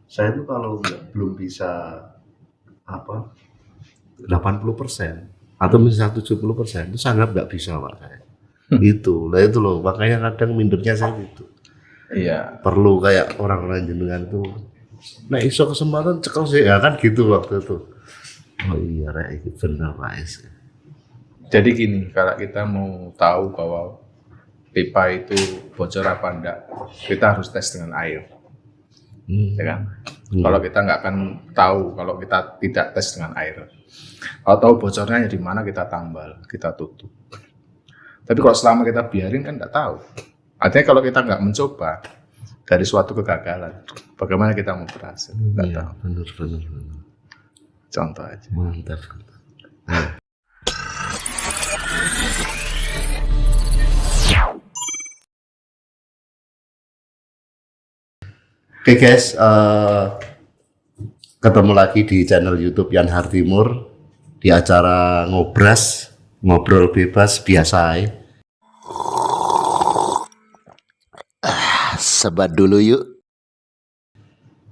Saya itu kalau belum bisa apa 80% atau misalnya 70% itu sangat nggak bisa Pak saya. Itu loh makanya kadang mindernya saya gitu. Iya. Perlu kayak orang-orang jenengan tuh nah iso kesempatan cekel sih ya kan gitu waktu itu. Oh iya rek itu bener Pak Es. Jadi gini, kalau kita mau tahu bahwa pipa itu bocor apa enggak, kita harus tes dengan air, ya kan? Kalau kita nggak akan tahu kalau kita tidak tes dengan air. Kalau tahu bocornya di mana kita tambal, kita tutup. Tapi kalau selama kita biarin kan nggak tahu. Artinya kalau kita nggak mencoba dari suatu kegagalan, bagaimana kita mau berhasil? Nggak tahu. Bener. Contoh aja. Mantap. Oke guys, ketemu lagi di channel YouTube Yan Hartimur di acara ngobrol bebas biasa. Sebat dulu yuk.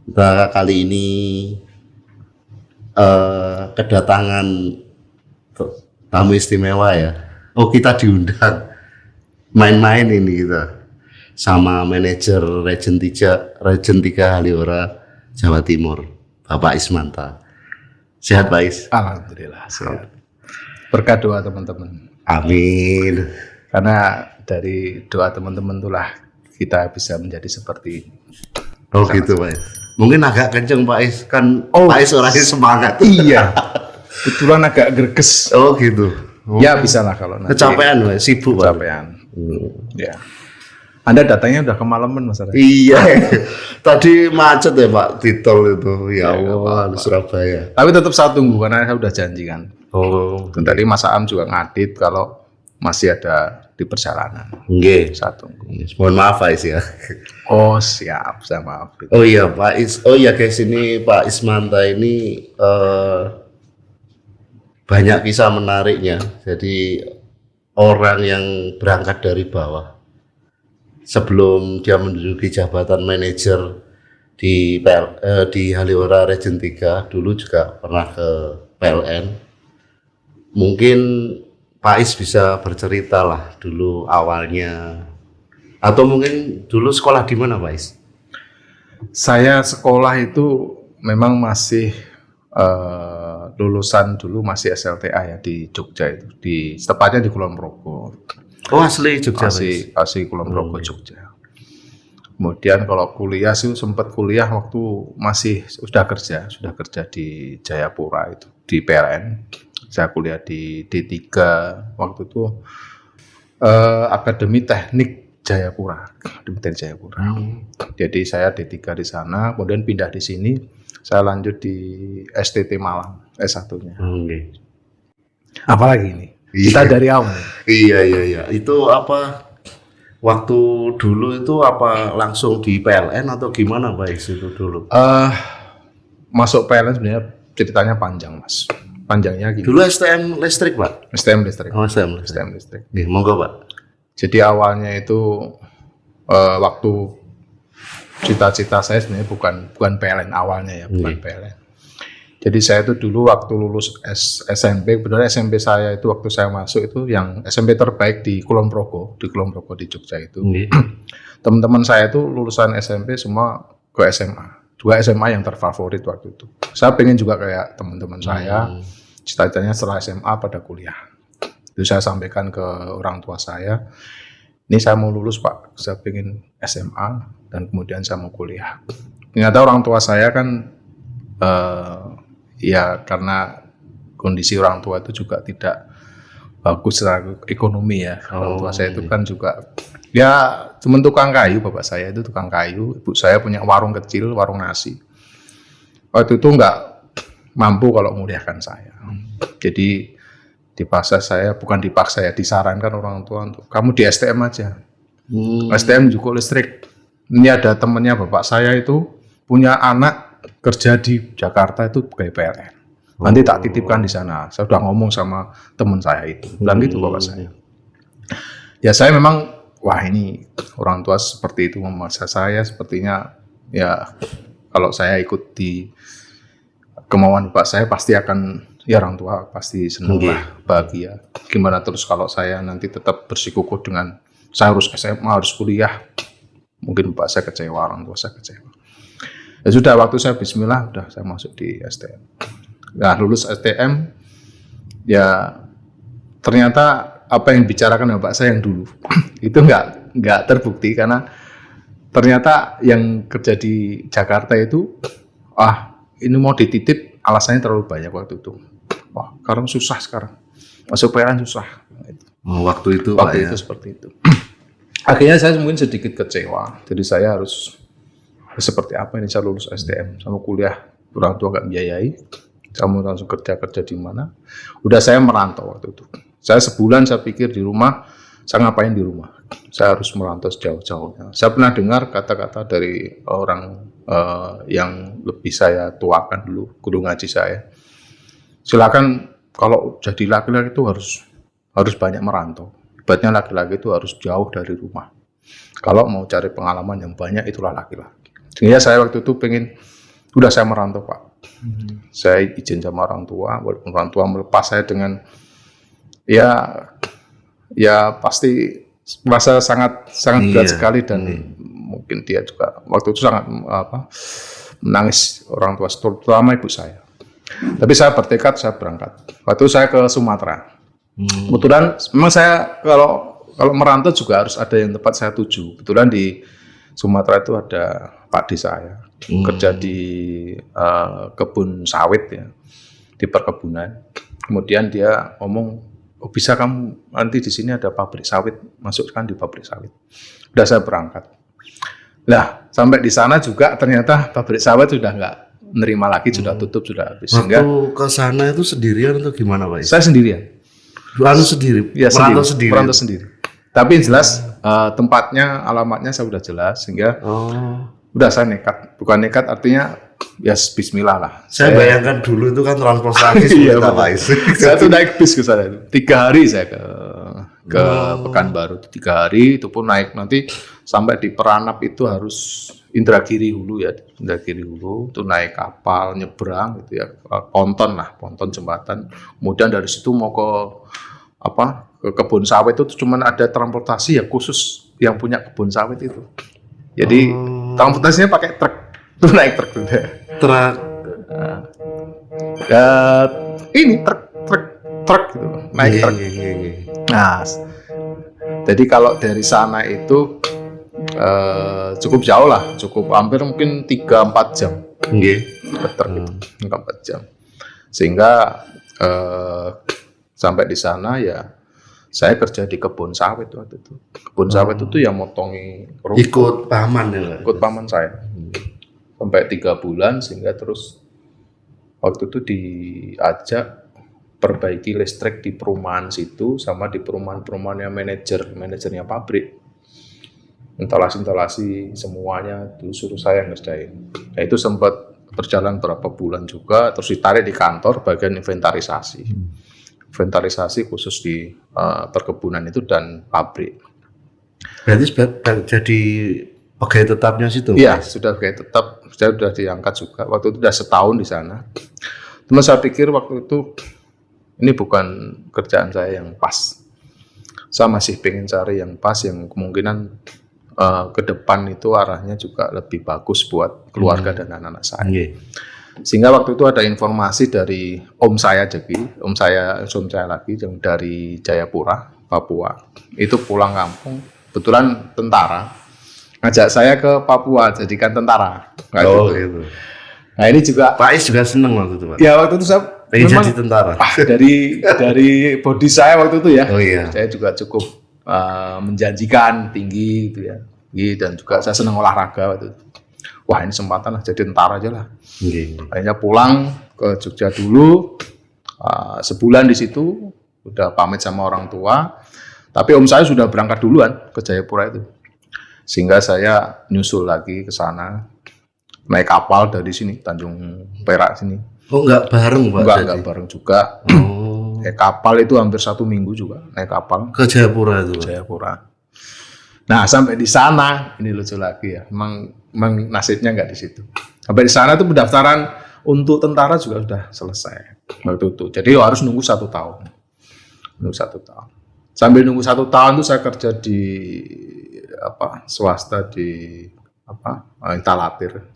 Kita kali ini kedatangan tamu istimewa ya. Oh kita diundang main-main ini kita sama manajer Region 3 Haliora Jawa Timur Bapak Ismanta. Sehat Pak Is? Alhamdulillah sehat. Berkat doa teman-teman. Amin. Karena dari doa teman-teman itulah kita bisa menjadi seperti ini. Oh gitu Pak Is. Mungkin agak kenceng Pak Is kan. Pak Is orangnya semangat. Iya. Kebetulan agak greges. Oh gitu. Ya bisa lah kalau nanti. Kecapean Pak, sibuk Pak. Kecapean. Ya. Anda datangnya udah kemalaman Mas. Iya. Tadi macet ya Pak di tol itu. Ya Allah di Surabaya. Tapi tetap saya tunggu karena saya udah janji kan. Oh. Dan tadi Mas Aam juga ngadit kalau masih ada di perjalanan. Nggih. Saya tunggu. Mohon maaf Pak Is ya. Oh siap, saya maaf. Oh iya Pak Is. Oh iya guys ini Pak Ismanta ini banyak kisah menariknya. Jadi orang yang berangkat dari bawah. Sebelum dia menduduki jabatan manajer di Haliora Region 3, dulu juga pernah ke PLN. Mungkin Pak Is bisa bercerita lah dulu awalnya. Atau mungkin dulu sekolah di mana Pak Is? Saya sekolah itu memang masih lulusan dulu masih SLTA ya di Jogja itu, tepatnya di Kulon Progo. Oh asli Jogja asli Kulon Progo Jogja. Kemudian kalau kuliah sih sempat kuliah waktu masih sudah kerja di Jayapura itu di PLN. Saya kuliah di D3 waktu itu Akademi Teknik Jayapura. Jadi saya D3 di sana, kemudian pindah di sini, saya lanjut di STT Malang S1-nya. Apalagi ini? Kita dari awal. Iya. Itu apa? Waktu dulu itu apa langsung di PLN atau gimana Pak Is itu dulu? Masuk PLN sebenarnya ceritanya panjang Mas. Panjangnya gini. Dulu STM listrik Pak? STM listrik. Oh STM listrik. Nih, monggo Pak. Jadi awalnya itu waktu cita-cita saya sebenarnya bukan PLN awalnya ya, bukan PLN. Jadi saya itu dulu waktu lulus SMP, benar SMP saya itu waktu saya masuk itu yang SMP terbaik di Kulon Progo di Jogja itu. Teman-teman saya itu lulusan SMP semua ke SMA. 2 SMA yang terfavorit waktu itu. Saya pengen juga kayak teman-teman saya, cita-citanya setelah SMA pada kuliah. Itu saya sampaikan ke orang tua saya, ini saya mau lulus Pak, saya pengen SMA dan kemudian saya mau kuliah. Ternyata orang tua saya kan ya karena kondisi orang tua itu juga tidak bagus secara ekonomi ya. Orang tua saya itu kan juga ya cuma tukang kayu, bapak saya itu tukang kayu, ibu saya punya warung kecil, warung nasi. Waktu itu nggak mampu kalau menguliahkan saya. Jadi bukan dipaksa ya, disarankan orang tua untuk kamu di STM aja. STM juga listrik. Ini ada temennya bapak saya itu punya anak kerja di Jakarta itu pegawai PLN. Nanti tak titipkan di sana. Saya udah ngomong sama teman saya itu. Bilang gitu bapak saya. Ya saya memang wah ini orang tua seperti itu memaksa saya sepertinya ya kalau saya ikut di kemauan bapak saya pasti akan, ya orang tua pasti senang lah, bahagia. Gimana terus kalau saya nanti tetap bersikukuh dengan saya harus SMA, harus kuliah, mungkin bapak saya kecewa, orang tua saya kecewa. Ya sudah, waktu saya bismillah, udah saya masuk di STM. Nah, lulus STM, ya ternyata apa yang dibicarakan bapak saya yang dulu itu nggak terbukti, karena ternyata yang kerja di Jakarta itu, ini mau dititip, alasannya terlalu banyak waktu itu. Wah, sekarang susah, sekarang masuk PLN susah. Waktu itu Seperti itu. Akhirnya saya mungkin sedikit kecewa. Jadi saya harus seperti apa ini, saya lulus STM sama kuliah, orang tua nggak biayai, saya mau langsung kerja di mana? Udah saya merantau waktu itu. Saya sebulan saya pikir di rumah, saya ngapain di rumah? Saya harus merantau sejauh-jauhnya. Saya pernah dengar kata-kata dari orang yang lebih saya tuakan dulu, guru ngaji saya. Silakan kalau jadi laki-laki itu harus banyak merantau. Ibaratnya laki-laki itu harus jauh dari rumah. Kalau mau cari pengalaman yang banyak, itulah laki-laki. Sehingga saya waktu itu pengen, udah saya merantau Pak. Saya izin sama orang tua, walaupun orang tua melepas saya dengan ya pasti merasa sangat berat sekali, dan mungkin dia juga waktu itu sangat menangis, orang tua, terutama ibu saya. Tapi saya bertekad, saya berangkat. Waktu saya ke Sumatera. Kebetulan memang saya kalau merantau juga harus ada yang tempat saya tuju. Kebetulan di Sumatera itu ada Pak D saya, kerja di kebun sawit ya, di perkebunan. Kemudian dia ngomong, bisa kamu nanti di sini ada pabrik sawit, masukkan di pabrik sawit. Udah saya berangkat. Nah, sampai di sana juga ternyata pabrik sawit sudah nggak menerima lagi, sudah tutup, sudah habis. Waktu ke sana itu sendirian atau gimana Pak? Saya sendirian. Sendiri? Ya, merantau sendiri. Tapi jelas tempatnya, alamatnya saya sudah jelas, sehingga udah saya nekat. Bukan nekat, artinya ya bismillah lah. Saya bayangkan dulu itu kan transportasi iya, saya tuh naik bis ke sana. 3 hari saya ke Pekanbaru. 3 hari itu pun naik, nanti sampai di Peranap itu harus Indragiri Hulu ya, Indragiri Hulu itu naik kapal nyebrang gitu ya, ponton jembatan. Kemudian dari situ mau ke kebun sawit itu cuman ada transportasi ya khusus yang punya kebun sawit itu. Jadi transportasinya pakai truk, itu naik truk juga. Ini truk gitu, naik truk. Nah, jadi kalau dari sana itu cukup jauh lah, cukup hampir mungkin 3-4 jam. Truk itu 3-4 jam. Sehingga sampai di sana ya saya kerja di kebun sawit waktu itu. Kebun sawit itu yang motongi rumput. Ikut paman ya? Ikut paman saya. Sampai 3 bulan, sehingga terus waktu itu diajak perbaiki listrik di perumahan situ, sama di perumahan-perumahannya manajernya pabrik. Instalasi semuanya itu suruh saya ngerjain. Nah, itu sempat berjalan berapa bulan juga, terus ditarik di kantor bagian inventarisasi. Inventarisasi khusus di perkebunan itu dan pabrik. Berarti jadi pegawai tetapnya situ? Iya, sudah pegawai tetap. Saya sudah diangkat juga. Waktu itu sudah setahun di sana. Cuma saya pikir waktu itu ini bukan kerjaan saya yang pas. Saya masih pengen cari yang pas, yang kemungkinan ke depan itu arahnya juga lebih bagus buat keluarga dan anak-anak saya. Sehingga waktu itu ada informasi dari om saya lagi yang dari Jayapura, Papua. Itu pulang kampung, kebetulan tentara, ngajak saya ke Papua jadikan tentara. Gitu. Nah ini juga Pak Is juga seneng waktu itu Pak? Ya waktu itu saya pengen jadi tentara. Dari body saya waktu itu ya, saya juga cukup menjanjikan, tinggi gitu ya, dan juga saya senang olahraga waktu itu. Wah ini kesempatan lah, jadi tentara aja lah. Akhirnya pulang ke Jogja dulu, sebulan di situ, udah pamit sama orang tua. Tapi om saya sudah berangkat duluan ke Jayapura itu, sehingga saya nyusul lagi ke sana, naik kapal dari sini, Tanjung Perak sini. Oh enggak bareng Pak? Enggak bareng juga. Naik kapal itu hampir 1 minggu juga, naik kapal ke Jayapura itu. Jayapura. Nah sampai di sana ini lucu lagi ya, emang nasibnya nggak di situ. Sampai di sana tuh pendaftaran untuk tentara juga sudah selesai waktu itu. Jadi harus nunggu 1 tahun. Nunggu 1 tahun. Sambil nunggu 1 tahun tuh saya kerja di swasta di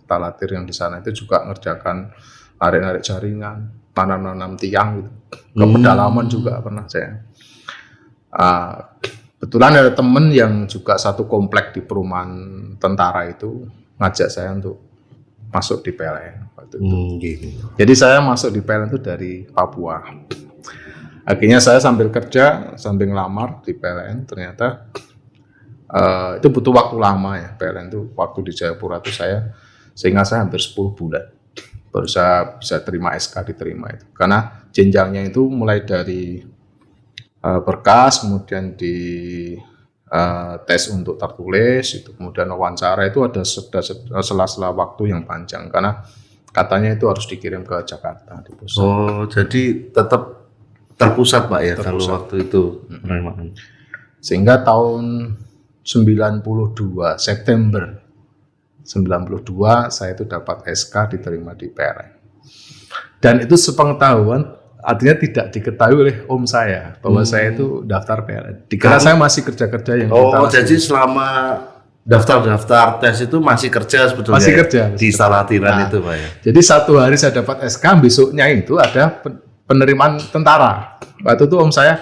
Talatir yang di sana itu juga ngerjakan narik-narik jaringan, tanam-nanam tiang gitu. Ke pedalaman juga pernah saya. Kebetulan ada temen yang juga satu komplek di perumahan tentara itu ngajak saya untuk masuk di PLN waktu itu. Gitu. Jadi saya masuk di PLN itu dari Papua. Akhirnya saya sambil kerja, sambil ngelamar di PLN, ternyata itu butuh waktu lama ya. PLN itu waktu di Jayapura itu sehingga saya hampir 10 bulan baru saya bisa terima SK diterima itu. Karena jenjangnya itu mulai dari berkas, kemudian di tes untuk tertulis, itu kemudian wawancara itu ada sela-sela waktu yang panjang karena katanya itu harus dikirim ke Jakarta di pusat. Oh, jadi tetap terpusat Pak ya kalau waktu itu penerimaan. Sehingga tahun 92 September 92 saya itu dapat SK diterima di PLN. Dan itu sepengetahuan, artinya tidak diketahui oleh om saya bahwa saya itu daftar PLN. Dikira saya masih kerja-kerja yang jadi selama daftar tes itu masih kerja sebetulnya. Masih kerja di Talatiran itu Pak ya. Jadi 1 hari saya dapat SK, besoknya itu ada penerimaan tentara. Waktu itu om saya,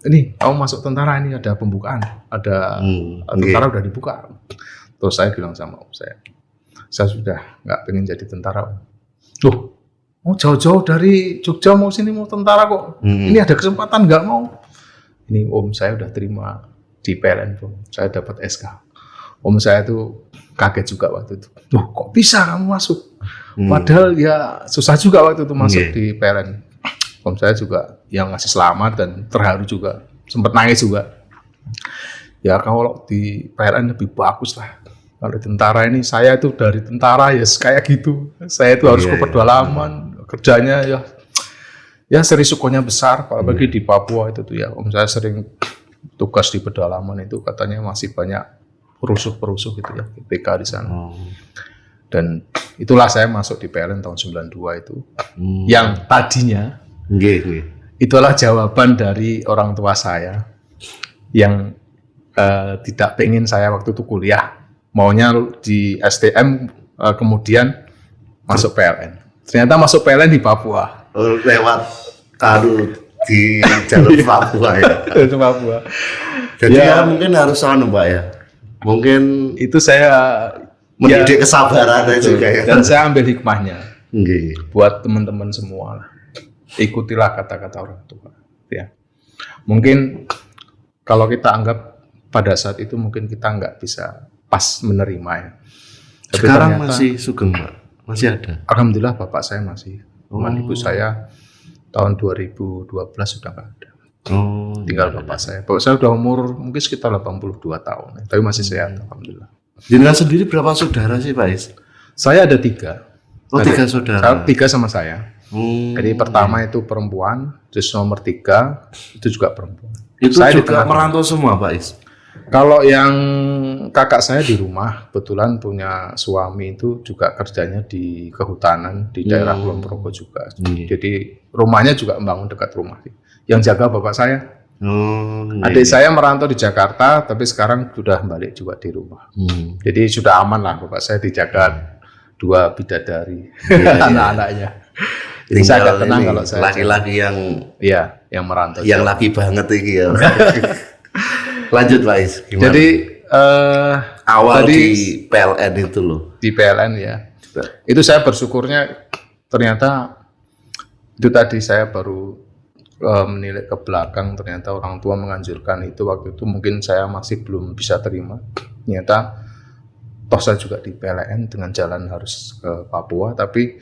ini kamu masuk tentara, ini ada pembukaan, ada tentara udah dibuka. Terus saya bilang sama om saya sudah nggak pengen jadi tentara. Loh, mau jauh-jauh dari Jogja mau sini mau tentara kok. Ini ada kesempatan nggak mau. Ini om saya udah terima di PLN tuh, saya dapat SK. Om saya tuh kaget juga waktu itu. Loh, kok bisa kamu masuk? Padahal ya susah juga waktu itu masuk di PLN. Om saya juga yang ngasih selamat dan terharu juga, sempat nangis juga. Ya kalau di PLN lebih bagus lah. Kalau tentara ini saya itu dari tentara ya kayak gitu. Saya itu harus ke pedalaman, kerjanya ya risikonya besar. Apalagi di Papua itu tuh ya. Om saya sering tugas di pedalaman itu katanya masih banyak perusuh-perusuh gitu ya, PK di sana. Dan itulah saya masuk di PLN tahun 92 itu. Yang tadinya itulah jawaban dari orang tua saya yang tidak pengen saya waktu itu kuliah, maunya di STM kemudian masuk PLN. Ternyata masuk PLN di Papua. Lewat di jalur Papua ya. Itu Papua. Jadi ya mungkin harus Pak ya. Mungkin itu saya mendidik kesabaran juga ya. Dan saya ambil hikmahnya. Buat teman-teman semua lah. Ikutilah kata-kata orang tua. Ya. Mungkin kalau kita anggap pada saat itu mungkin kita nggak bisa pas menerima ya. Tapi sekarang ternyata, masih sugeng Pak? Masih ada? Alhamdulillah bapak saya masih. Ibu saya tahun 2012 sudah nggak ada. Tinggal bapak saya. Bapak saya udah umur mungkin sekitar 82 tahun. Tapi masih sehat Alhamdulillah. Jenengan sendiri berapa saudara sih Pak Is? Saya ada 3. 3 saudara? 3 sama saya. Jadi pertama itu perempuan, terus nomor 3 itu juga perempuan. Itu saya juga merantau semua Pak Is? Kalau yang kakak saya di rumah, kebetulan punya suami itu juga kerjanya di kehutanan di daerah Kulon Progo juga. Jadi rumahnya juga membangun dekat rumah. Yang jaga bapak saya. Adik saya merantau di Jakarta, tapi sekarang sudah balik juga di rumah. Jadi sudah aman lah, bapak saya dijaga 2 bidadari anak-anaknya. Jadi saya agak tenang kalau saya laki-laki yang merantau. Yang laki banget ini ya. Lanjut Pak Is, gimana? Jadi awal di PLN itu loh. Di PLN ya. Itu saya bersyukurnya ternyata itu tadi saya baru menilik ke belakang, ternyata orang tua menganjurkan itu waktu itu mungkin saya masih belum bisa terima. Ternyata toh saya juga di PLN dengan jalan harus ke Papua, tapi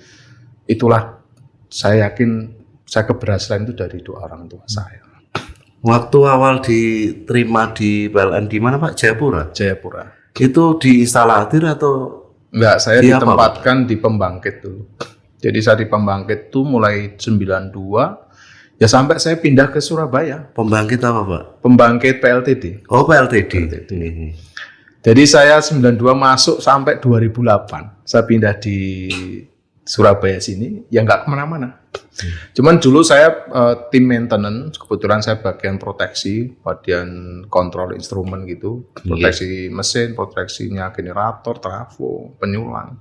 itulah saya yakin saya keberhasilan itu dari doa orang tua saya. Waktu awal diterima di PLN di mana Pak? Jayapura? Jayapura. Itu di instalatir atau? Enggak, saya ditempatkan di pembangkit dulu. Jadi saya di pembangkit itu mulai 92, ya sampai saya pindah ke Surabaya. Pembangkit apa Pak? Pembangkit PLTD. Oh PLTD. Jadi saya 92 masuk sampai 2008. Saya pindah di Surabaya sini, ya nggak kemana-mana. Cuman dulu saya tim maintenance, kebetulan saya bagian proteksi, bagian kontrol instrumen gitu, proteksi mesin, proteksinya generator, trafo, penyulang.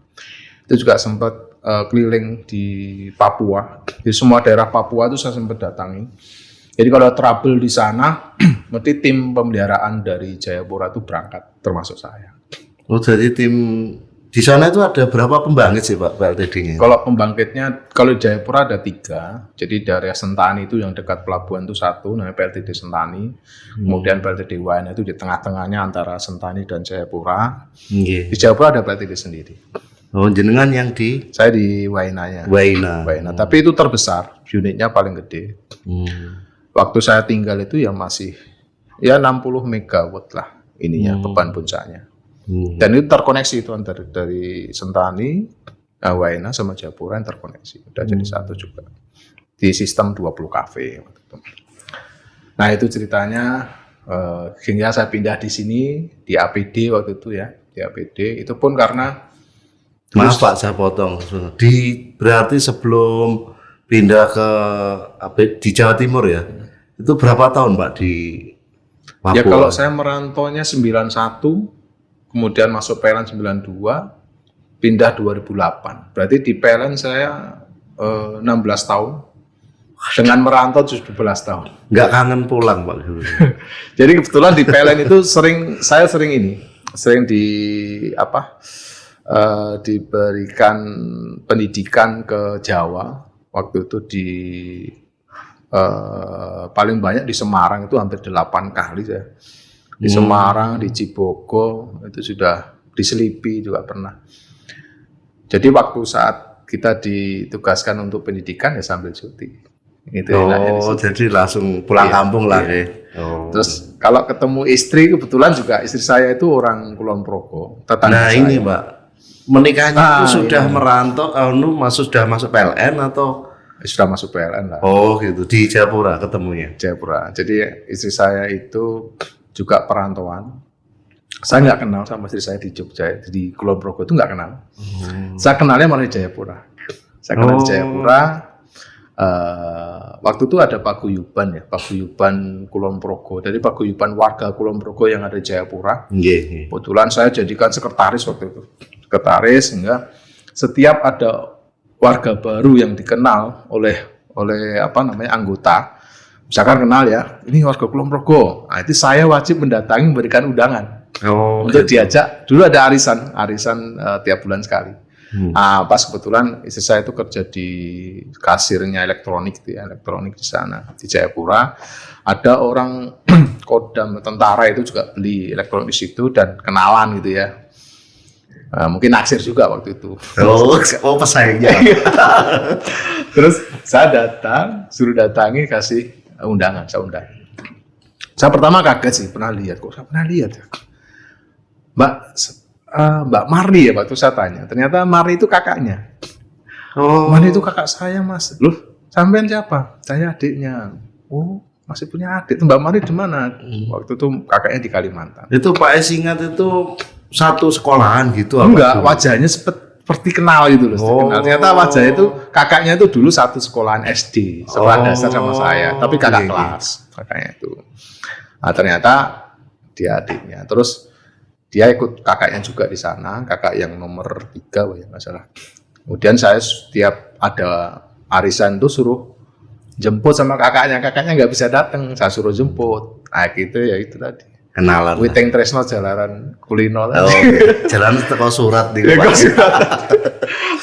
Itu juga sempat keliling di Papua. Di semua daerah Papua itu saya sempat datangi. Jadi kalau trouble di sana, mesti tim pemeliharaan dari Jayapura itu berangkat, termasuk saya. Oh, jadi tim di sana itu ada berapa pembangkit sih Pak PLTD-nya? Kalau pembangkitnya, kalau di Jayapura ada 3. Jadi dari Sentani itu yang dekat pelabuhan itu 1, namanya PLTD Sentani. Kemudian PLTD Waina itu di tengah-tengahnya antara Sentani dan Jayapura. Di Jayapura ada PLTD sendiri. Oh, jenengan yang di? Saya di Wainanya. Waina. Tapi itu terbesar, unitnya paling gede. Waktu saya tinggal itu ya masih ya 60 megawatt lah ininya beban puncaknya. Dan itu terkoneksi itu dari Sentani, Waina sama Jayapura yang terkoneksi. Udah jadi satu juga. Di sistem 20 kafe waktu itu. Nah, itu ceritanya hingga saya pindah di sini di APD waktu itu ya. Di APD itu pun karena maaf Pak, saya potong. Berarti sebelum pindah ke di Jawa Timur ya, itu berapa tahun Pak di Papua? Ya kalau saya merantaunya 91, kemudian masuk PLN 92, pindah 2008. Berarti di PLN saya 16 tahun, dengan merantau 17 tahun. Nggak kangen pulang Pak? Jadi kebetulan di PLN itu saya sering diberikan pendidikan ke Jawa. Waktu itu paling banyak di Semarang itu hampir 8 kali saya. Di Semarang, di Cibogo, itu sudah di Selipi juga pernah. Jadi waktu saat kita ditugaskan untuk pendidikan ya sambil cuti. Itu jadi langsung pulang kampung lah. Terus kalau ketemu istri, kebetulan juga istri saya itu orang Kulon Progo. Nah ini Mbak, menikahnya itu sudah merantau, sudah masuk PLN atau? Sudah masuk PLN lah. Oh gitu, di Jayapura ketemunya? Jayapura. Jadi istri saya itu juga perantauan. Saya nggak kenal sama istri saya di Jogja, di Kulon Progo itu nggak kenal. Saya kenalnya malah di Jayapura. Saya kenal di Jayapura. Waktu itu ada paguyuban Kulon Progo. Jadi paguyuban warga Kulon Progo yang ada di Jayapura. Kebetulan saya jadikan sekretaris waktu itu. Sekretaris sehingga setiap ada warga baru yang dikenal oleh anggota, misalkan kenal ya, ini warga Kulon Progo. Nah, itu saya wajib mendatangi memberikan undangan untuk diajak. Dulu ada arisan tiap bulan sekali. Pas kebetulan istri saya itu kerja di kasirnya elektronik di sana di Jayapura. Ada orang Kodam tentara itu juga beli elektronik di situ dan kenalan gitu ya. Mungkin naksir juga waktu itu. Pesaingnya. Terus saya suruh datangi, kasih undangan, saya undang. Saya pertama kaget sih, pernah lihat ya? Mbak Marni ya waktu saya tanya. Ternyata Marni itu kakaknya. Marni itu kakak saya Mas. Loh, sampean siapa? Saya adiknya. Oh, masih punya adik. Mbak Marni di mana? Waktu itu kakaknya di Kalimantan. Itu Pak Es ingat itu satu sekolahan gitu? Enggak, wajahnya seperti kenal gitu loh. Ternyata wajahnya itu kakaknya itu dulu satu sekolahan SD, sekolah dasar sama saya, tapi kakak kelas kakaknya itu. Nah, ternyata dia adiknya. Terus dia ikut kakaknya juga di sana, kakak yang nomor 3 ya nggak salah. Kemudian saya setiap ada arisan tuh suruh jemput sama kakaknya nggak bisa datang, saya suruh jemput. Nah gitu ya, itu tadi. Kenalan. Witing Tresno jalanan kulino. Jalan teko surat di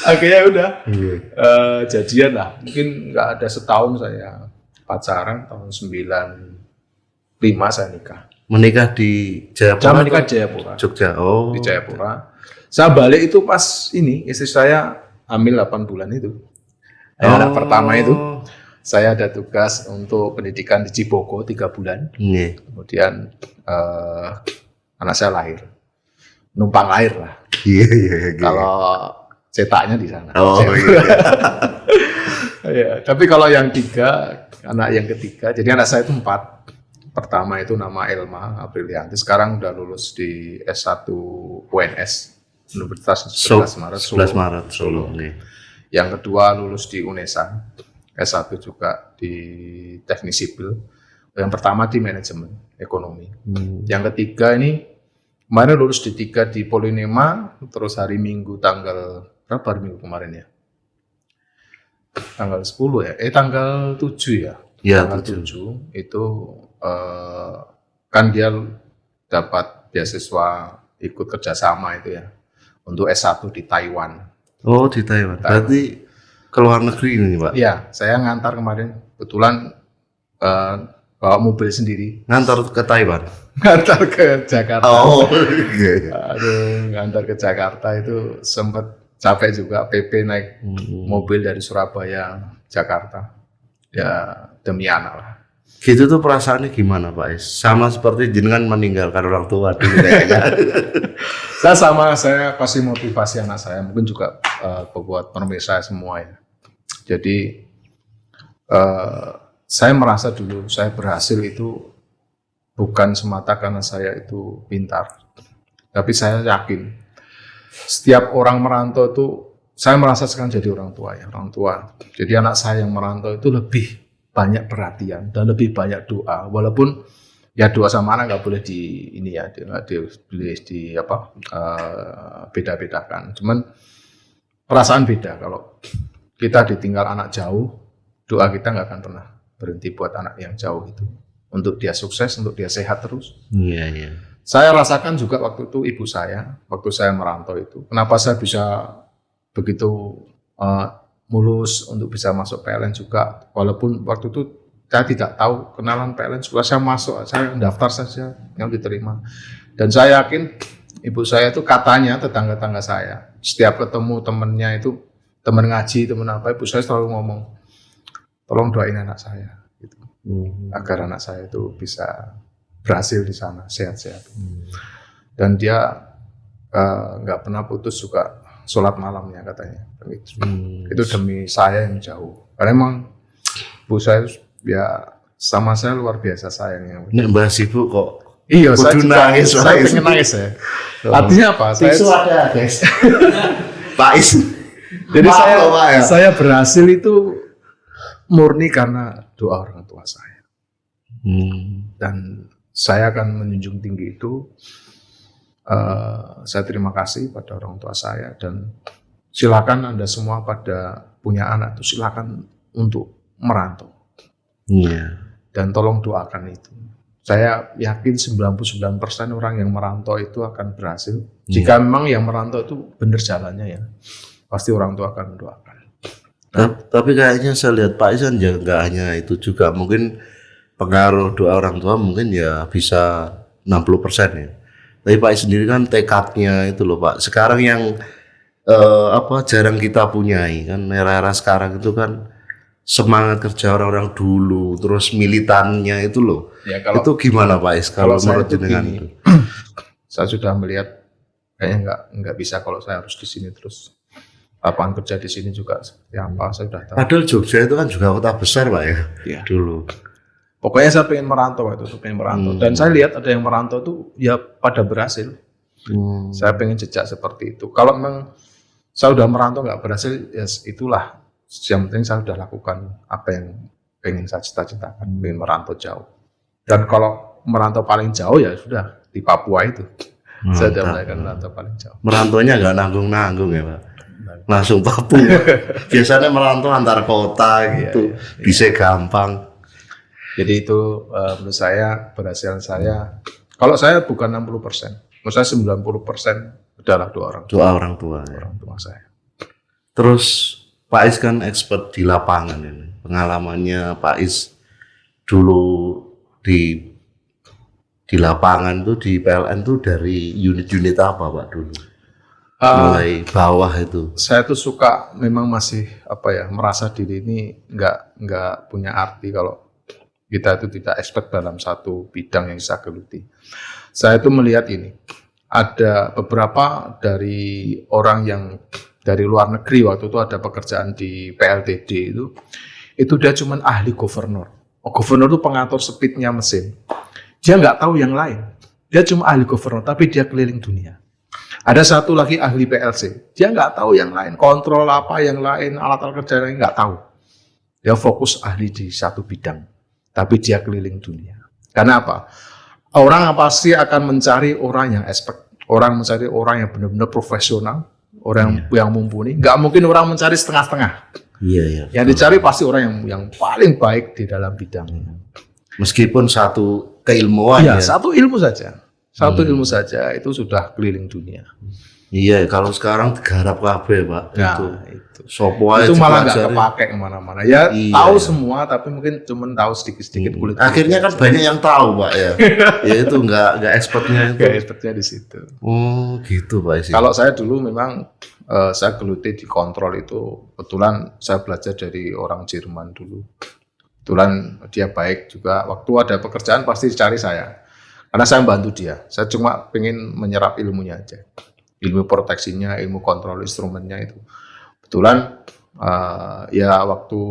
Akhirnya udah jadian lah. Mungkin nggak ada setahun saya pacaran, tahun 95 saya nikah. Menikah di Jayapura? Saya menikah di Jayapura. Jogja. Di Jayapura. Saya balik itu pas istri saya hamil 8 bulan itu. Anak pertama itu. Saya ada tugas untuk pendidikan di Cibogo 3 bulan. Kemudian anak saya lahir. Numpang lahir lah. Kalau cetaknya di sana. Ya, tapi kalau yang 3, anak yang ketiga, jadi anak saya itu 4. pertama itu nama Elma Aprilianti, sekarang udah lulus di S1 UNS Universitas 11 Maret 11 Maret Solo. Yang kedua lulus di UNESA, S1 juga di Teknik Sipil. Yang pertama di Manajemen Ekonomi. Yang ketiga ini kemarin lulus di 3 di Polinema, terus hari Minggu tanggal berapa hari Minggu kemarin ya? Tanggal 10 ya? Tanggal 7 ya? Ya, tanggal 7 itu kan dia dapat beasiswa ikut kerjasama itu ya untuk S1 di Taiwan. Oh, di Taiwan. Berarti ke luar negeri ini, Pak? Iya, saya ngantar kemarin kebetulan bawa mobil sendiri. Ngantar ke Taiwan? Ngantar ke Jakarta. Oh, iya. Aduh, ngantar ke Jakarta itu sempat capek juga, PP naik mobil dari Surabaya, Jakarta. Ya demi anak lah. Gitu tuh perasaannya gimana Pak Is? Sama seperti jenengan meninggalkan orang tua dulu kayaknya. Saya kasih motivasi anak saya, mungkin juga buat pemirsa semua ya. Jadi saya merasa dulu saya berhasil itu bukan semata karena saya itu pintar, tapi saya yakin setiap orang merantau itu, saya merasa sekarang jadi orang tua ya, orang tua. Jadi anak saya yang merantau itu lebih banyak perhatian dan lebih banyak doa, walaupun ya doa sama anak nggak boleh di ini ya, beda-bedakan. Cuman perasaan beda kalau kita ditinggal anak jauh, doa kita nggak akan pernah berhenti buat anak yang jauh itu, untuk dia sukses, untuk dia sehat terus. Iya, iya. Saya rasakan juga waktu itu ibu saya, waktu saya merantau itu, kenapa saya bisa begitu mulus untuk bisa masuk PLN juga, walaupun waktu itu saya tidak tahu kenalan PLN, juga saya masuk, saya daftar saja yang diterima. Dan saya yakin ibu saya itu katanya tetangga-tetangga saya, setiap ketemu temennya itu, teman ngaji, teman apa, ibu saya selalu ngomong, tolong doain anak saya, gitu. Agar anak saya itu bisa berhasil di sana, sehat-sehat. Dan dia nggak pernah putus juga sholat malamnya katanya. Itu demi saya yang jauh. Karena emang bu saya ya sama saya luar biasa sayangnya. Ini bahas ibu kok. Iya, saya nangis, saya pengen nangis ya. Artinya apa? Tisu ada guys. Pak Is. Jadi Maaf, saya berhasil itu murni karena doa orang tua saya. Dan saya akan menjunjung tinggi itu. Saya terima kasih pada orang tua saya, dan silakan Anda semua pada punya anak itu silakan untuk merantau. Dan tolong doakan itu. Saya yakin 99% orang yang merantau itu akan berhasil. Jika memang yang merantau itu benar jalannya ya, pasti orang tua akan mendoakan. Tapi kayaknya saya lihat Pak Isan ya nggak hanya itu juga, mungkin pengaruh doa orang tua mungkin ya bisa 60% ya. Tapi Pak Is sendiri kan tekadnya itu loh Pak. Sekarang yang jarang kita punyai kan, era-era sekarang itu kan semangat kerja orang-orang dulu, terus militannya itu loh. Ya, itu gimana Pak Is kalau menurut jenengan itu? Saya sudah melihat kayaknya nggak bisa kalau saya harus di sini terus. Lapangan kerja di sini juga seperti apa saya sudah tahu. Padahal Jogja itu kan juga kota besar Pak ya. Dulu. Pokoknya saya pengen merantau Dan saya lihat ada yang merantau itu ya pada berhasil. Saya pengen jejak seperti itu. Kalau memang saya udah merantau nggak berhasil, ya itulah. Yang penting saya sudah lakukan apa yang pengen saya cita-citakan, pengen merantau jauh. Dan kalau merantau paling jauh ya sudah di Papua itu. Saya sudah melakukan merantau paling jauh. Merantaunya nggak nanggung-nanggung ya Pak. Langsung Papua. Biasanya merantau antar kota gitu, bisa gampang. Jadi itu menurut saya keberhasilan saya. Kalau saya bukan 60%, menurut saya 90% adalah doa orang tua. Orang tua saya. Terus Pak Is kan expert di lapangan ini. Pengalamannya Pak Is dulu di lapangan tuh di PLN tuh dari unit-unit apa Pak dulu? Mulai bawah itu. Saya tuh suka memang masih merasa diri ini nggak punya arti kalau kita itu tidak expert dalam satu bidang yang saya geluti. Saya itu melihat ini, ada beberapa dari orang yang dari luar negeri waktu itu ada pekerjaan di PLTD itu dia cuma ahli governor. Governor itu pengatur speednya mesin. Dia nggak tahu yang lain. Dia cuma ahli governor, tapi dia keliling dunia. Ada satu lagi ahli PLC. Dia nggak tahu yang lain, kontrol apa yang lain, alat-alat kerja lain nggak tahu. Dia fokus ahli di satu bidang, tapi dia keliling dunia. Karena apa? Orang pasti akan mencari orang yang expert, orang mencari orang yang benar-benar profesional, orang yang mumpuni. Nggak mungkin orang mencari setengah-setengah. Iya. Yang dicari pasti orang yang paling baik di dalam bidangnya. Meskipun satu keilmuan Iya, ya. satu ilmu saja. Satu ilmu saja itu sudah keliling dunia. Iya, kalau sekarang garap kabeh, Pak. Nah, Itu. Sopo ae itu malah nggak dipelajari. kepake kemana-mana. Ya Iya, tahu iya. semua, tapi mungkin cuma tahu sedikit-sedikit kulit. Akhirnya kan banyak yang tahu, Pak ya. Ya itu nggak expertnya itu. Kayak expertnya di situ. Oh, gitu, Pak Isi. Kalau saya dulu memang saya geluti di kontrol itu. Kebetulan saya belajar dari orang Jerman dulu. Kebetulan dia baik juga. Waktu ada pekerjaan pasti cari saya. Karena saya bantu dia. Saya cuma pengen menyerap ilmunya aja. Ilmu proteksinya, ilmu kontrol instrumennya itu. Kebetulan ya waktu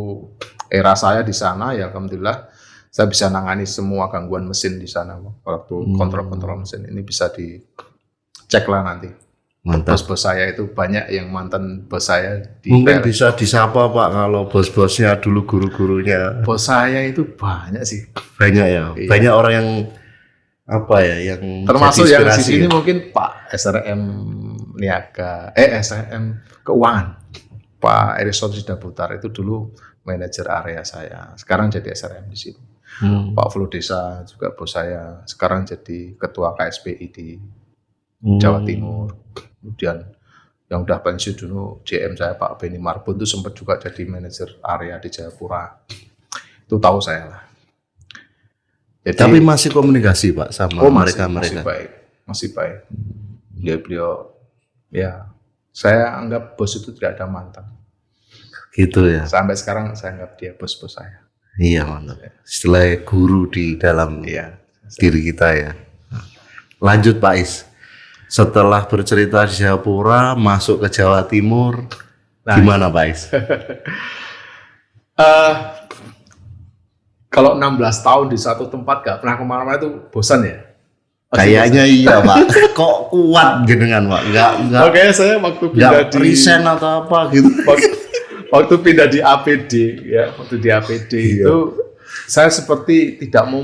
era saya di sana ya alhamdulillah saya bisa nangani semua gangguan mesin di sana. Waktu kontrol mesin ini bisa dicek lah nanti. Mantap. Bos-bos saya itu banyak yang mantan bos saya di Mungkin PLN. bisa disapa, Pak, kalau bos-bosnya dulu guru-gurunya. Bos saya itu banyak sih. Banyak ya. Iya. Banyak orang yang apa ya, yang Termasuk jadi yang di inspirasi sini ya. mungkin Pak SRM Niaga, SRM Keuangan, Pak Erison Sidaputar itu dulu manajer area saya. Sekarang jadi SRM di sini. Pak Flo Desa juga bos saya. Sekarang jadi ketua KSPI di Jawa Timur. Kemudian yang udah pensiun dulu JM saya Pak Beni Marbun itu sempat juga jadi manajer area di Jayapura. Itu tahu saya lah. Jadi, Tapi masih komunikasi, Pak, sama mereka. masih baik. Beliau ya saya anggap bos itu tidak ada mantan. Gitu ya. Sampai sekarang saya anggap dia bos-bos saya. Iya, mantap. Istilah guru di dalam Iya. diri kita ya. Lanjut, Pak Is. Setelah bercerita di Jayapura, masuk ke Jawa Timur, gimana, Pak Is? Kalau 16 tahun di satu tempat gak pernah kemana-mana itu bosan ya? Kayaknya iya, Pak. Kok kuat jenengan, Pak? Enggak Oke, saya waktu pindah enggak resign atau apa gitu. waktu pindah di APD ya, waktu di APD itu saya seperti tidak mau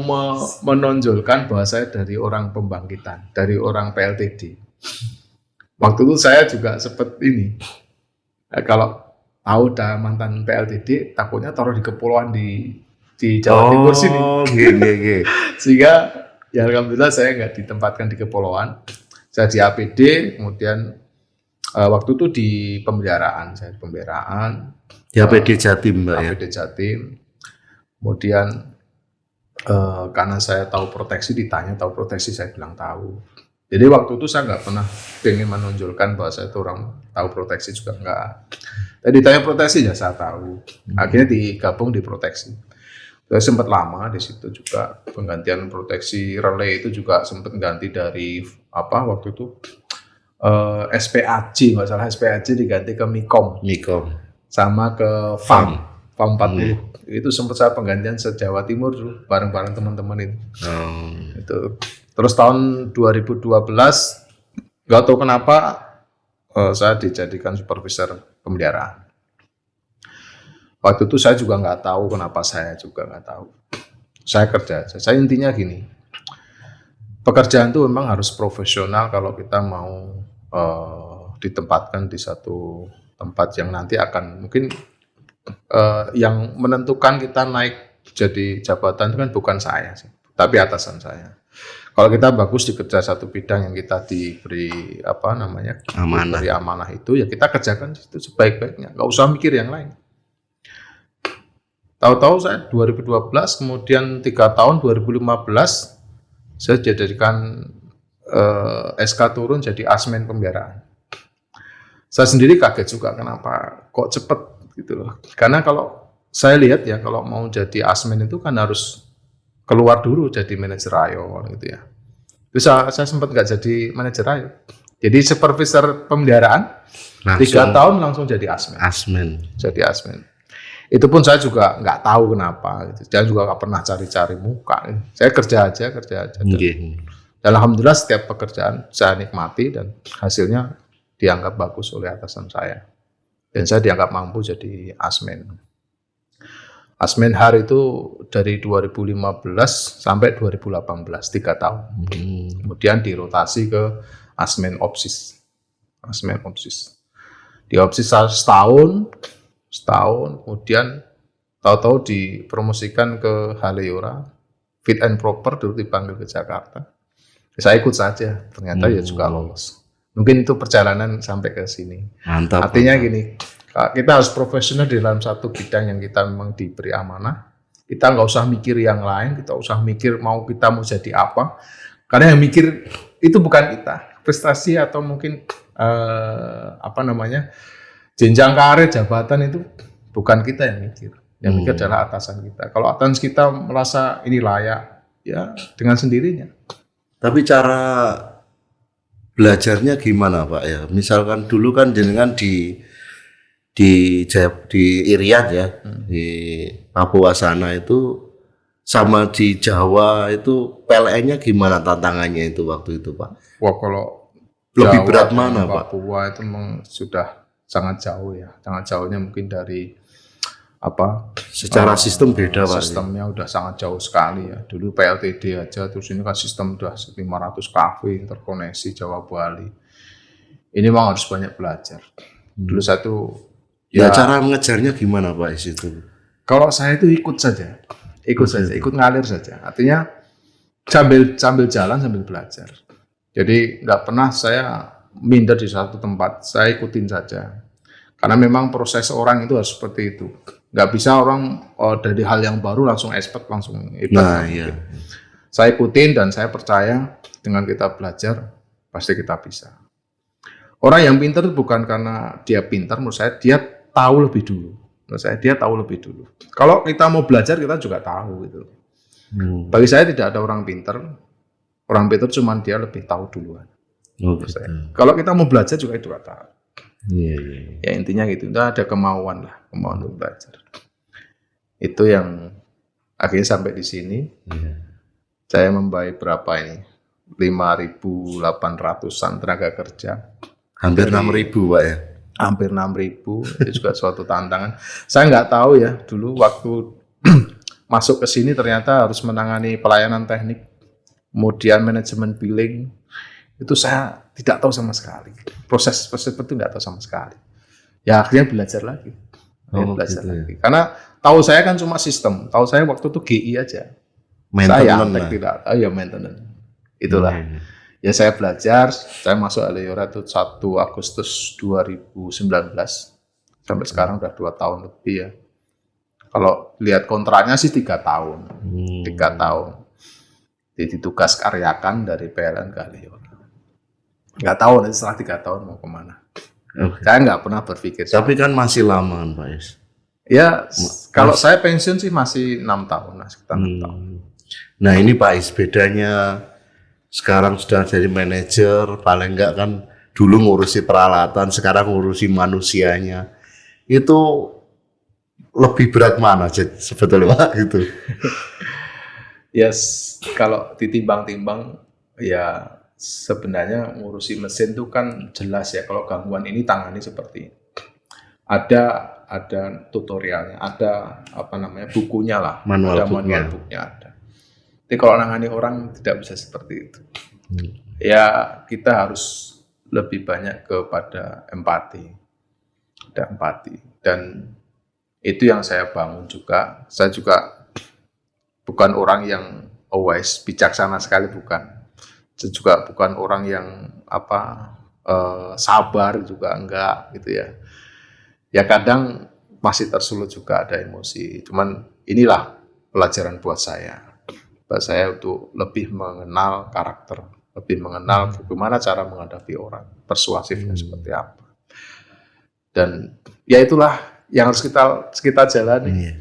menonjolkan bahwa saya dari orang pembangkitan, dari orang PLTD. Waktu itu saya juga seperti ini. Kalau tahu ada mantan PLTD, takutnya taruh di kepulauan di Jawa Timur sini. Gini. Sehingga ya alhamdulillah saya nggak ditempatkan di kepulauan. Saya di APD, kemudian waktu itu di pemeliharaan. Saya di pemeliharaan. Di APD Jatim, Mbak ya. APD Jatim. Kemudian karena saya tahu proteksi, ditanya tahu proteksi, saya bilang tahu. Jadi waktu itu saya nggak pernah pengen menonjolkan bahwa saya itu orang tahu proteksi juga nggak. Tadi ditanya proteksi ya saya tahu. Akhirnya digabung di proteksi. Saya sempat lama di situ juga penggantian proteksi relay itu juga sempat ganti dari apa waktu itu SPAJ nggak salah SPAJ diganti ke Mikom sama ke FAM 40 itu sempat saya penggantian se-Jawa Timur dulu bareng-bareng teman-teman itu. Itu terus tahun 2012 nggak tahu kenapa saya dijadikan supervisor pemeliharaan. Waktu itu saya juga nggak tahu kenapa saya juga nggak tahu. Saya kerja, saya intinya gini, pekerjaan itu memang harus profesional kalau kita mau ditempatkan di satu tempat yang nanti akan mungkin yang menentukan kita naik jadi jabatan itu kan bukan saya sih, tapi atasan saya. Kalau kita bagus di kerja satu bidang yang kita diberi diberi amanah itu ya kita kerjakan itu sebaik-baiknya, nggak usah mikir yang lain. Tahu-tahu saya 2012, kemudian 3 tahun 2015 saya dijadikan SK turun jadi asmen pemeliharaan. Saya sendiri kaget juga kenapa kok cepet gitu loh. Karena kalau saya lihat ya kalau mau jadi asmen itu kan harus keluar dulu jadi manajer rayon gitu ya. Terus saya sempat nggak jadi manajer rayon. Jadi supervisor pemeliharaan 3 tahun langsung jadi asmen. Asmen. Jadi asmen. Itu pun saya juga nggak tahu kenapa. Gitu. Saya juga nggak pernah cari-cari muka. Saya kerja aja. Dan alhamdulillah setiap pekerjaan saya nikmati dan hasilnya dianggap bagus oleh atasan saya. Dan saya dianggap mampu jadi asmen. Asmen Har itu dari 2015 sampai 2018, 3 tahun. Kemudian dirotasi ke Asmen Opsis. Di Opsis setahun, kemudian tahu-tahu dipromosikan ke Haleora, fit and proper, dulu dipanggil ke Jakarta. Saya ikut saja, ternyata ya juga lolos. Mungkin itu perjalanan sampai ke sini. Mantap. Artinya gini, kita harus profesional di dalam satu bidang yang kita memang diberi amanah. Kita nggak usah mikir yang lain, kita usah mikir kita mau jadi apa. Karena yang mikir itu bukan kita. Prestasi atau mungkin jenjang karir, jabatan itu bukan kita yang mikir. Yang mikir adalah atasan kita. Kalau atasan kita merasa ini layak, ya dengan sendirinya. Tapi cara belajarnya gimana Pak ya? Misalkan dulu kan jenengan di Irian ya, di Papua sana itu sama di Jawa itu PLN-nya gimana tantangannya itu waktu itu Pak? Wah, kalau lebih Jawa berat mana Pak? Papua itu memang sudah sangat jauh ya, sangat jauhnya mungkin dari secara sistem beda Pak. Sistemnya udah sangat jauh sekali ya. Dulu PLTD aja, terus ini kan sistem udah 500 kafe terkoneksi Jawa Bali. Ini memang harus banyak belajar. Dulu ya cara mengejarnya gimana Pak di situ? Kalau saya itu ikut ngalir saja. Artinya sambil jalan sambil belajar. Jadi nggak pernah saya minder di satu tempat, saya ikutin saja. Karena memang proses orang itu harus seperti itu. Nggak bisa orang dari hal yang baru langsung expert, langsung hebat. Iya. Saya ikutin dan saya percaya dengan kita belajar pasti kita bisa. Orang yang pintar bukan karena dia pintar, menurut saya dia tahu lebih dulu. Kalau kita mau belajar kita juga tahu gitu. Bagi saya tidak ada orang pintar. Orang pintar cuma dia lebih tahu duluan. Kalau kita mau belajar juga tahu. Ya intinya gitu. Udah ada kemauan untuk belajar. Itu yang akhirnya sampai di sini. Saya membayar berapa ini? 5.800-an tenaga kerja. Hampir 6.000 Pak ya? Hampir 6.000, itu juga suatu tantangan. Saya nggak tahu ya, dulu waktu masuk ke sini ternyata harus menangani pelayanan teknik, kemudian manajemen billing, itu saya tidak tahu sama sekali. Proses itu nggak tahu sama sekali. Ya akhirnya belajar lagi. Lagi. Karena tahu saya kan cuma sistem, tahu saya waktu itu GI aja. Maintenance. Saya maintenance. Itulah. Ya saya belajar, saya masuk Haleora itu 1 Agustus 2019. Sampai sekarang udah 2 tahun lebih ya. Kalau lihat kontraknya sih 3 tahun. 3 tahun. Jadi tugas karyakan dari PLN ke Haleora. Nggak tahu nanti setelah 3 tahun mau kemana. Saya nggak pernah berpikir. Tapi kan masih lama kan Pak Is? Ya, kalau saya pensiun sih masih 6 tahun. Sekitar 6 tahun. Nah ini Pak Is, bedanya sekarang sudah jadi manajer, paling enggak kan dulu ngurusi peralatan, sekarang ngurusi manusianya. Itu lebih berat mana sebetulnya Pak gitu? Kalau ditimbang-timbang ya sebenarnya ngurusi mesin itu kan jelas ya, kalau gangguan ini tangani seperti ini. Ada tutorialnya, ada bukunya lah, manual bukunya ada. Jadi kalau nangani orang tidak bisa seperti itu. Ya kita harus lebih banyak kepada empati. Ada empati. Dan itu yang saya bangun juga. Saya juga bukan orang yang always bijaksana sekali, bukan. Saya juga bukan orang yang sabar juga, enggak gitu ya. Ya kadang masih tersulut juga ada emosi. Cuman inilah pelajaran buat saya untuk lebih mengenal karakter, lebih mengenal bagaimana cara menghadapi orang, persuasifnya seperti apa. Dan ya itulah yang harus kita jalani.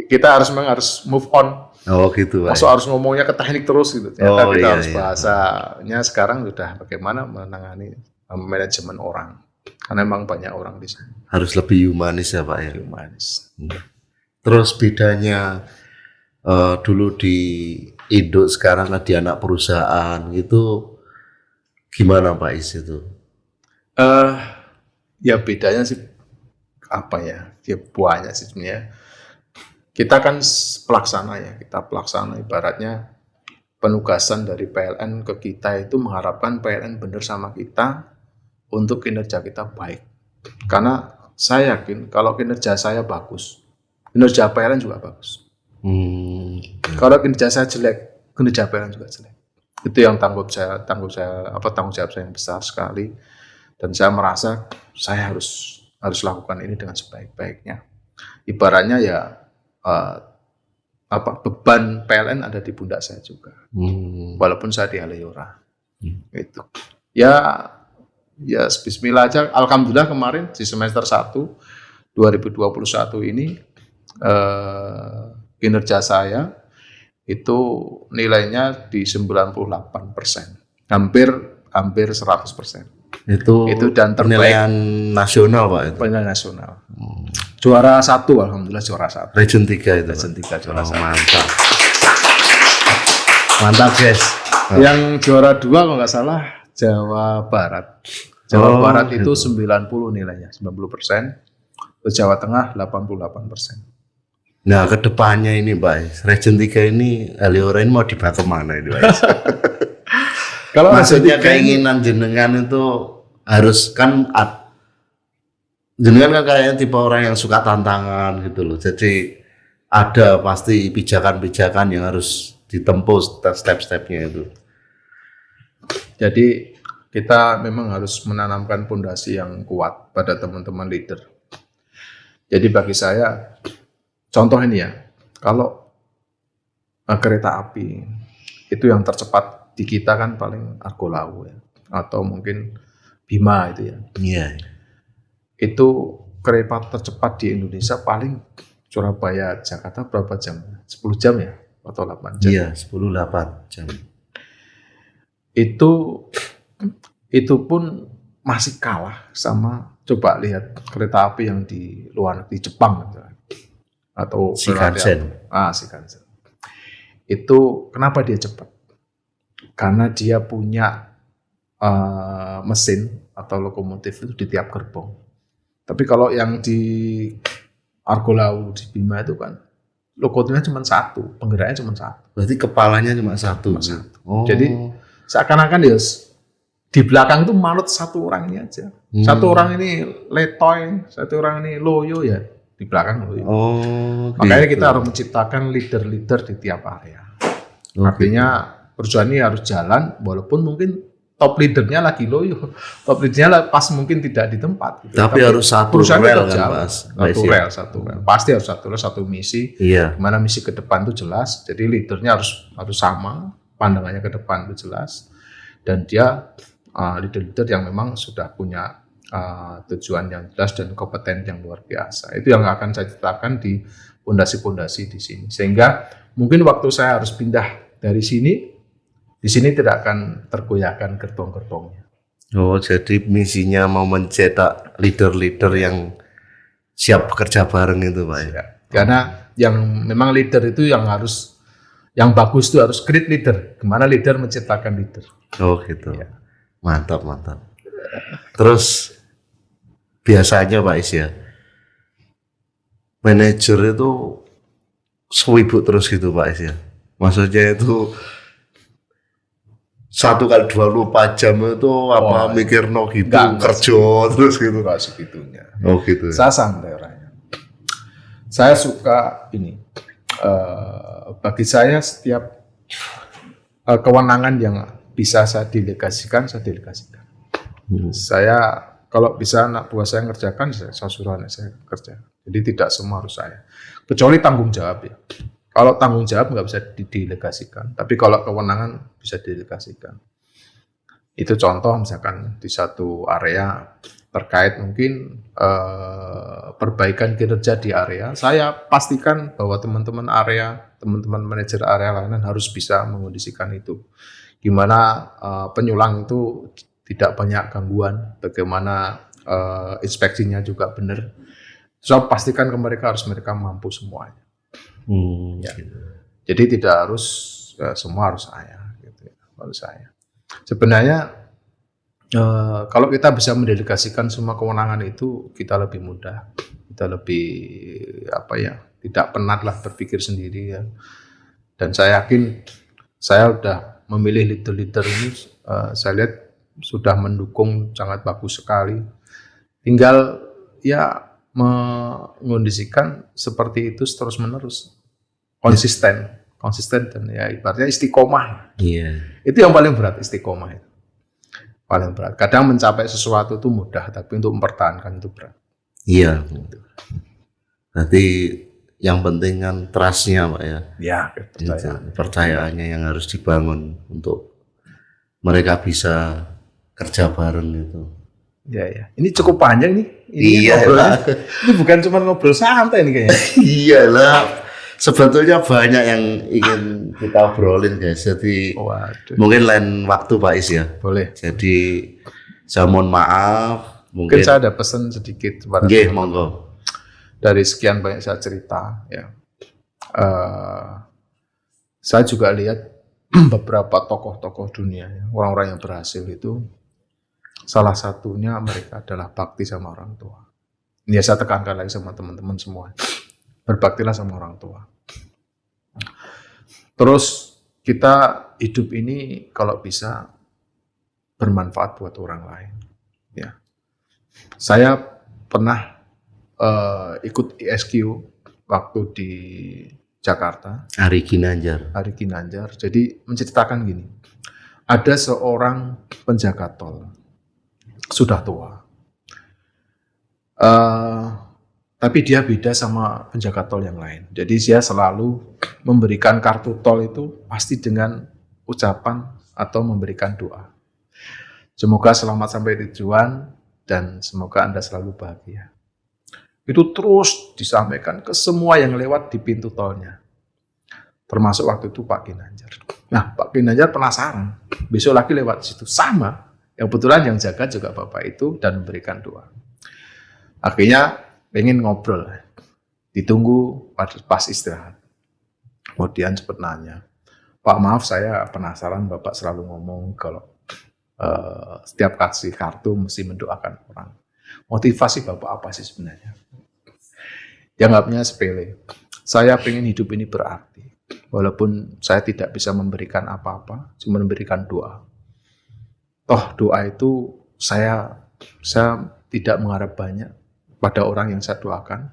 Kita harus move on. Oh gitu. Masuk harus ngomongnya ke teknik terus gitu. Ternyata kita harus bahasanya sekarang sudah bagaimana menangani manajemen orang. Karena memang banyak orang di sini. Harus lebih humanis ya Pak ya. Humanis. Terus bedanya dulu di Indo sekarang di anak perusahaan itu gimana Pak Is itu? Eh ya bedanya sih apa ya? Ya banyak sih sebenarnya. Kita kan pelaksana ya, kita pelaksana ibaratnya penugasan dari PLN ke kita itu mengharapkan PLN benar sama kita untuk kinerja kita baik. Karena saya yakin kalau kinerja saya bagus, kinerja PLN juga bagus. Kalau kinerja saya jelek, kinerja PLN juga jelek. Itu yang tanggung jawab saya yang besar sekali. Dan saya merasa saya harus lakukan ini dengan sebaik-baiknya. Ibaratnya ya beban PLN ada di pundak saya juga. Walaupun saya di Aleyora. Itu. Ya bismillah aja. Alhamdulillah kemarin di semester 1 2021 ini kinerja saya itu nilainya di 98%. Hampir 100%. Itu dan terbaik penilaian nasional Pak itu. Penilaian nasional. Juara 1, alhamdulillah juara 1. Region 3 itu. Region 3 juara 1. Mantap. Mantap, guys. Yang juara 2 kalau nggak salah Jawa Barat. Jawa Barat itu 90 nilainya, 90%. Terus Jawa Tengah 88%. Nah, kedepannya ini Pak, Region 3 ini Aleyora ini mau dibawa kemana ini Pak? Kalau maksudnya keinginan jenengan itu harus kan jenengan kan kayaknya tipe orang yang suka tantangan gitu loh. Jadi ada pasti pijakan-pijakan yang harus ditempuh step-stepnya itu. Jadi kita memang harus menanamkan fondasi yang kuat pada teman-teman leader. Jadi bagi saya, contoh ini ya, kalau kereta api itu yang tercepat di kita kan paling Argo Lawu ya, atau mungkin Bima itu ya. Iya. Itu kereta tercepat di Indonesia paling Surabaya Jakarta berapa jam? 10 jam ya atau 8 jam? Iya, 10-8 jam. Itu pun masih kalah sama coba lihat kereta api yang di luar negeri Jepang misalnya. Atau Shinkansen. Shinkansen. Itu kenapa dia cepat? Karena dia punya mesin atau lokomotif itu di tiap gerbong. Tapi kalau yang di Argo Lawu di Bima itu kan lokomotifnya cuma satu, penggeraknya cuma satu. Berarti kepalanya cuma satu. Oh. Jadi seakan-akan ya di belakang itu manut satu orang ini aja. Satu orang ini letoy, satu orang ini loyo ya di belakang loyo. Makanya kita harus menciptakan leader-leader di tiap area. Artinya perusahaan ini harus jalan walaupun mungkin top leadernya lagi loyo, top leadernya pas mungkin tidak di tempat. Gitu. Tapi harus satu rel kan Mas. Satu rel. Pasti harus satu rel, satu misi. Iya. Gimana misi ke depan itu jelas. Jadi leadernya harus sama, pandangannya ke depan itu jelas. Dan dia leader-leader yang memang sudah punya tujuan yang jelas dan kompeten yang luar biasa. Itu yang akan saya ciptakan di pondasi-pondasi di sini. Sehingga mungkin waktu saya harus pindah dari sini, di sini tidak akan tergoyahkan gerbong-gerbongnya. Oh, jadi misinya mau mencetak leader-leader yang siap bekerja bareng itu Pak ya? Karena yang memang leader itu yang bagus itu harus great leader. Gimana leader menciptakan leader. Oh gitu. Ya. Mantap. Terus biasanya Pak Is ya, manajer itu sibuk terus gitu Pak Is ya. Maksudnya itu 1x24 jam itu mikir no gitu, kerja terus gitu. Enggak segitunya. Oh gitu. Saya santai orangnya. Saya suka ini. Bagi saya setiap kewenangan yang bisa saya delegasikan, saya delegasikan. Saya kalau bisa anak buah saya ngerjakan, saya suruh anak saya kerja. Jadi tidak semua harus saya. Kecuali tanggung jawab ya. Kalau tanggung jawab nggak bisa didelegasikan, tapi kalau kewenangan bisa didelegasikan. Itu contoh misalkan di satu area terkait mungkin perbaikan kinerja di area, saya pastikan bahwa teman-teman manajer area layanan harus bisa mengondisikan itu. Gimana penyulang itu tidak banyak gangguan, bagaimana inspeksinya juga benar. So pastikan ke mereka mereka mampu semuanya. Ya. Jadi tidak harus semua harus saya, gitu ya. Harus saya. Sebenarnya kalau kita bisa mendelegasikan semua kewenangan itu, kita lebih mudah, kita lebih tidak penat lah berpikir sendiri ya. Dan saya yakin saya udah memilih leader-leader ini, saya lihat sudah mendukung sangat bagus sekali. Tinggal ya mengondisikan seperti itu terus menerus, konsisten dan ya ibaratnya istiqomah. Itu yang paling berat, istiqomah itu paling berat. Kadang mencapai sesuatu itu mudah, tapi untuk mempertahankan itu berat. Iya. Berarti yang penting kan trust-nya Pak ya. Ya, percayaannya yang harus dibangun untuk mereka bisa kerja bareng itu. Ya. Ini cukup panjang nih. Iya lah. Ini bukan cuma ngobrol santai nih kayaknya. Iyalah. Sebetulnya banyak yang ingin kita obrolin guys. Jadi mungkin lain waktu Pak Is ya. Boleh. Jadi saya mohon maaf. Mungkin saya ada pesan sedikit kepada monggo. Dari sekian banyak saya cerita ya. Saya juga lihat beberapa tokoh-tokoh dunia, ya, orang-orang yang berhasil itu salah satunya mereka adalah bakti sama orang tua. Ini ya saya tekankan lagi sama teman-teman semua. Berbaktilah sama orang tua. Terus kita hidup ini kalau bisa bermanfaat buat orang lain. Ya, saya pernah ikut ISQ waktu di Jakarta. Hari Ginanjar. Jadi menceritakan gini, ada seorang penjaga tol, sudah tua. Tapi dia beda sama penjaga tol yang lain. Jadi dia selalu memberikan kartu tol itu pasti dengan ucapan atau memberikan doa. Semoga selamat sampai tujuan dan semoga Anda selalu bahagia. Itu terus disampaikan ke semua yang lewat di pintu tolnya. Termasuk waktu itu Pak Ginanjar. Nah, Pak Ginanjar penasaran. Besok lagi lewat situ. Sama. Yang kebetulan yang jaga juga Bapak itu dan memberikan doa. Akhirnya pengen ngobrol. Ditunggu pas istirahat. Kemudian sempat nanya, Pak maaf saya penasaran Bapak selalu ngomong kalau setiap kasih kartu mesti mendoakan orang. Motivasi Bapak apa sih sebenarnya? Jawabnya sepele. Saya pengen hidup ini berarti. Walaupun saya tidak bisa memberikan apa-apa, cuma memberikan doa. Toh doa itu saya tidak mengharap banyak pada orang yang saya doakan,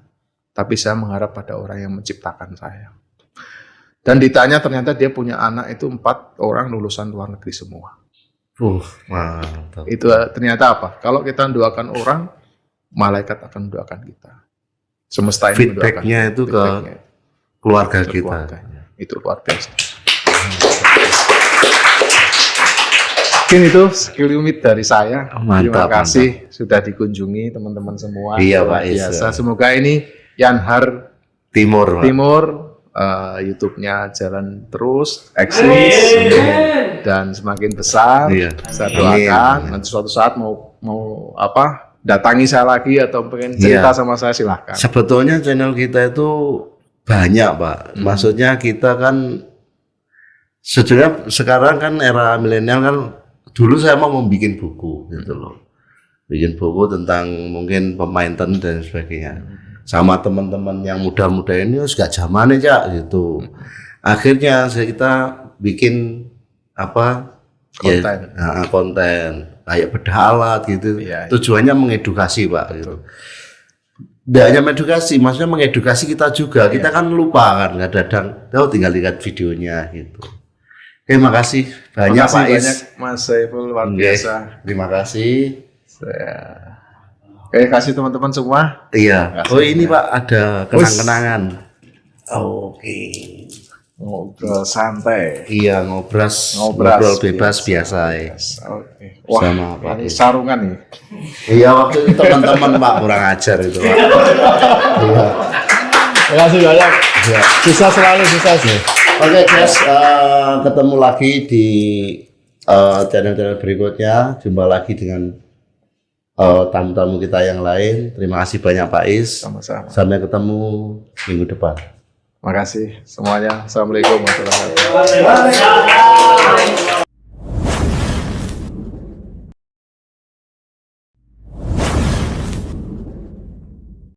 tapi saya mengharap pada orang yang menciptakan saya. Dan ditanya ternyata dia punya anak itu 4 orang lulusan luar negeri semua. Mantap. Itu ternyata apa? Kalau kita mendoakan orang, malaikat akan mendoakan kita. Semesta ini feedbacknya itu ke keluarga kita. Keluarganya. Itu luar biasa. Mungkin itu skill unit dari saya. Terima kasih sudah dikunjungi teman-teman semua. Iya Pak Is. Biasa. Semoga ini Yanhar Timur YouTube-nya jalan terus, eksis dan semakin besar. Iya. Saya doakan nanti suatu saat mau datangi saya lagi atau pengen cerita sama saya silahkan. Sebetulnya channel kita itu banyak Pak. Maksudnya kita kan sekarang kan era milenial kan. Dulu saya mau membuat buku gitu loh. Bikin buku tentang mungkin pemain tenis dan sebagainya. Sama teman-teman yang muda-muda ini gak zamannya Cak gitu. Akhirnya kita bikin konten kayak bedah alat gitu. Tujuannya mengedukasi Pak gitu. Tidak hanya mengedukasi, maksudnya mengedukasi kita juga. Kita kan lupa kan kadang tinggal lihat videonya gitu. Terima kasih banyak Pak Is. Mas Saiful, luar biasa. Terima kasih. Kasih teman-teman semua. Iya. Ini Pak ada kenang-kenangan. Oke. Ngobrol santai. Iya, ngobrol bebas biasa ya. Oke. Wah, sama Pak Is. Sarungan nih. Iya, waktu itu teman-teman Pak kurang ajar itu Pak. Iya. Terima kasih banyak. Ya. Sukses selalu, sukses. Oke guys, ketemu lagi di channel-channel berikutnya. Jumpa lagi dengan tamu-tamu kita yang lain. Terima kasih banyak Pak Is. Sama-sama. Sampai ketemu minggu depan. Makasih semuanya. Assalamualaikum warahmatullahi wabarakatuh.